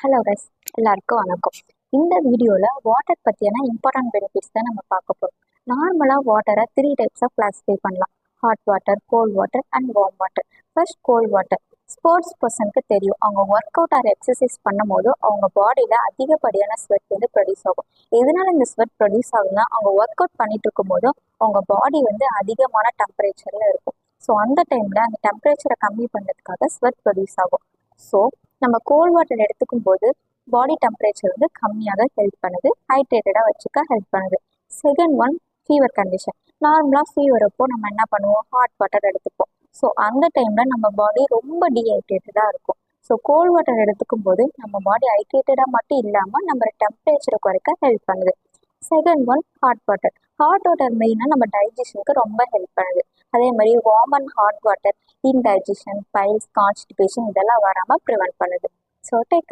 Hello guys, எல்லாருக்கும் வணக்கம். இந்த வீடியோவில் வாட்டர் பற்றியான இம்பார்ட்டன்ட் பெனிஃபிட்ஸ் தான் நம்ம பார்க்க போகிறோம். நார்மலாக வாட்டரை 3 டைப்ஸாக கிளாஸிஃபை பண்ணலாம். Hot water, cold water and warm water. First cold water. Sports பர்சனுக்கு தெரியும், அவங்க ஒர்க் அவுட் ஆர் எக்ஸசைஸ் பண்ணும் போது அவங்க பாடியில் அதிகப்படியான ஸ்வெட் வந்து ப்ரொடியூஸ் ஆகும். எதனால இந்த ஸ்வெட் ப்ரொடியூஸ் ஆகுதுன்னா, அவங்க ஒர்க் அவுட் பண்ணிட்டு இருக்கும் போது அவங்க பாடி வந்து அதிகமான டெம்பரேச்சரில் இருக்கும். ஸோ அந்த டைமில் அந்த டெம்பரேச்சரை கம்மி பண்ணுறதுக்காக ஸ்வெட் ப்ரொடியூஸ் ஆகும். ஸோ நம்ம கோல்ட் வாட்டர் எடுத்துக்கும் போது பாடி டெம்பரேச்சர் வந்து கம்மியாக ஹெல்ப் பண்ணுது, ஹைட்ரேட்டடாக வச்சுக்க ஹெல்ப் பண்ணுது. Second one, fever condition. நார்மலாக ஃபீவர் அப்போ நம்ம என்ன பண்ணுவோம், ஹாட் வாட்டர் எடுத்துப்போம். ஸோ அந்த டைமில் நம்ம பாடி ரொம்ப டீஹைட்ரேட்டடாக இருக்கும். ஸோ கோல்ட் வாட்டர் எடுத்துக்கும் போது நம்ம பாடி ஹைட்ரேட்டடாக மட்டும் இல்லாமல் நம்ம டெம்பரேச்சரை குறைக்க ஹெல்ப் பண்ணுது. Second one, hot water. Hot water மெயினாக நம்ம டைஜஷனுக்கு ரொம்ப ஹெல்ப் பண்ணுது. அதே மாதிரி warm and hot water indigestion, piles, constipation இதெல்லாம் வராமல் ப்ரிவென்ட் பண்ணுது. So take